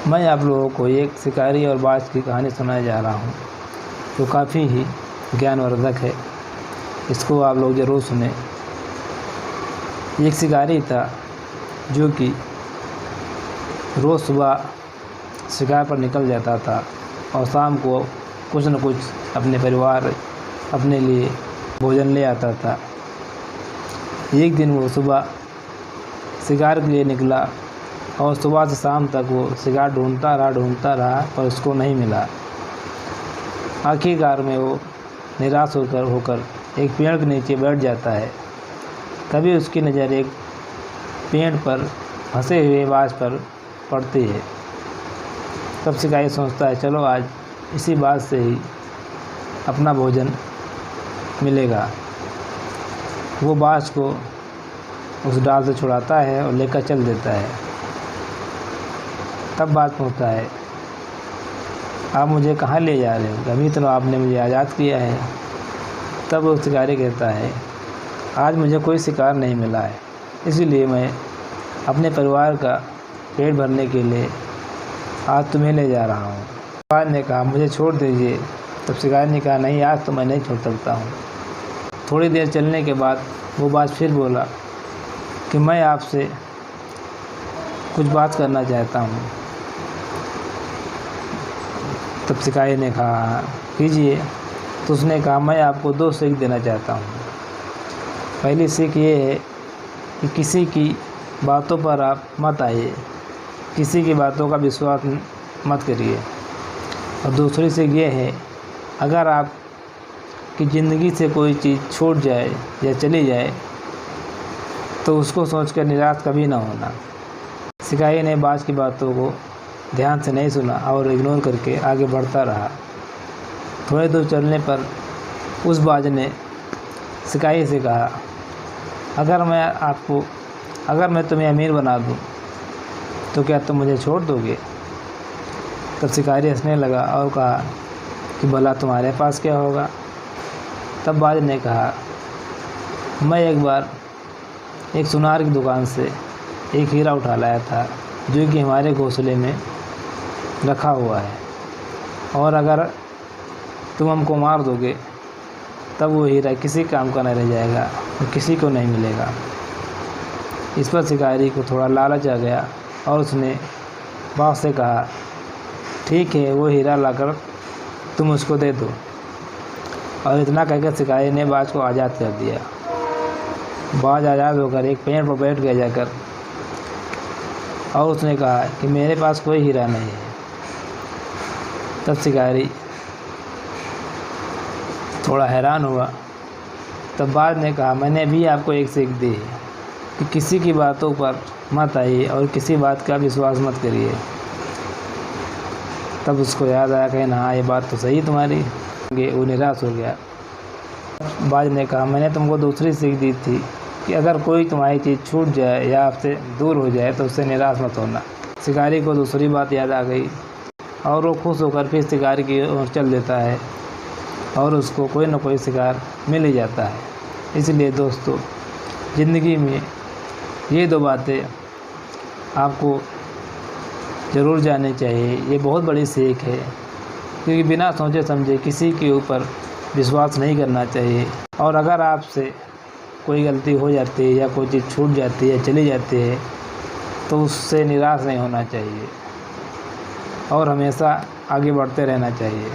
मैं आप लोगों को एक शिकारी और बाज की कहानी सुनाने जा रहा हूँ जो काफ़ी ही ज्ञानवर्धक है। इसको आप लोग ज़रूर सुने। एक शिकारी था जो कि रोज़ सुबह शिकार पर निकल जाता था और शाम को कुछ न कुछ अपने परिवार अपने लिए भोजन ले आता था। एक दिन वो सुबह शिकार के लिए निकला और सुबह से शाम तक वो शिकार ढूंढता रहा पर उसको नहीं मिला। आखिरकार में वो निराश होकर एक पेड़ के नीचे बैठ जाता है। तभी उसकी नज़र एक पेड़ पर फंसे हुए बाज पर पड़ती है। तब शिकारी सोचता है, चलो आज इसी बाज से ही अपना भोजन मिलेगा। वो बाज को उस डाल से छुड़ाता है और लेकर चल देता है। तब बाज पूछता है, आप मुझे कहाँ ले जा रहे हो? अभी तो आपने मुझे आज़ाद किया है। तब वो शिकारी कहता है, आज मुझे कोई शिकार नहीं मिला है, इसीलिए मैं अपने परिवार का पेट भरने के लिए आज तुम्हें ले जा रहा हूँ। बाज ने कहा, मुझे छोड़ दीजिए। तब शिकारी ने कहा, नहीं, आज तो मैं नहीं छोड़ सकता हूँ। थोड़ी देर चलने के बाद वो बाज फिर बोला कि मैं आपसे कुछ बात करना चाहता हूँ। तब शिकारी ने कहा, कीजिए। तो उसने कहा, मैं आपको 2 सीख देना चाहता हूँ। पहली सीख ये है कि किसी की बातों पर आप मत आइए, किसी की बातों का विश्वास मत करिए। और दूसरी सीख ये है, अगर आपकी ज़िंदगी से कोई चीज़ छूट जाए या चली जाए तो उसको सोचकर निराश कभी ना होना। शिकारी ने बाज की बातों को ध्यान से नहीं सुना और इग्नोर करके आगे बढ़ता रहा। थोड़ी दूर चलने पर उस बाज ने शिकारी से कहा, अगर मैं तुम्हें अमीर बना दूं तो क्या तुम मुझे छोड़ दोगे? तब शिकारी हंसने लगा और कहा कि भला तुम्हारे पास क्या होगा? तब बाज ने कहा, मैं एक बार एक सुनार की दुकान से एक हीरा उठा लाया था जो कि हमारे घोंसले में रखा हुआ है, और अगर तुम हमको मार दोगे तब वो हीरा किसी काम का नहीं रह जाएगा और किसी को नहीं मिलेगा। इस पर शिकारी को थोड़ा लालच आ गया और उसने बाज से कहा, ठीक है, वो हीरा लाकर तुम उसको दे दो। और इतना कहकर शिकारी ने बाज को आज़ाद कर दिया। बाज आज़ाद होकर एक पेड़ पर बैठ गया जाकर, और उसने कहा कि मेरे पास कोई हीरा नहीं है। तब शिकारी थोड़ा हैरान हुआ। तब बाज ने कहा, मैंने भी आपको एक सीख दी है कि किसी की बातों पर मत आइए और किसी बात का विश्वास मत करिए। तब उसको याद आया कि हाँ, ये बात तो सही तुम्हारी। वो निराश हो गया। बाज ने कहा, मैंने तुमको दूसरी सीख दी थी कि अगर कोई तुम्हारी चीज़ छूट जाए या आपसे दूर हो जाए तो उससे निराश मत होना। शिकारी को दूसरी बात याद आ गई और वो खुश होकर फिर शिकार की ओर चल देता है और उसको कोई न कोई शिकार मिल ही जाता है। इसलिए दोस्तों, ज़िंदगी में ये 2 बातें आपको ज़रूर जाननी चाहिए। ये बहुत बड़ी सीख है, क्योंकि बिना सोचे समझे किसी के ऊपर विश्वास नहीं करना चाहिए। और अगर आपसे कोई गलती हो जाती है या कोई चीज़ छूट जाती है, चली जाती है, तो उससे निराश नहीं होना चाहिए और हमेशा आगे बढ़ते रहना चाहिए।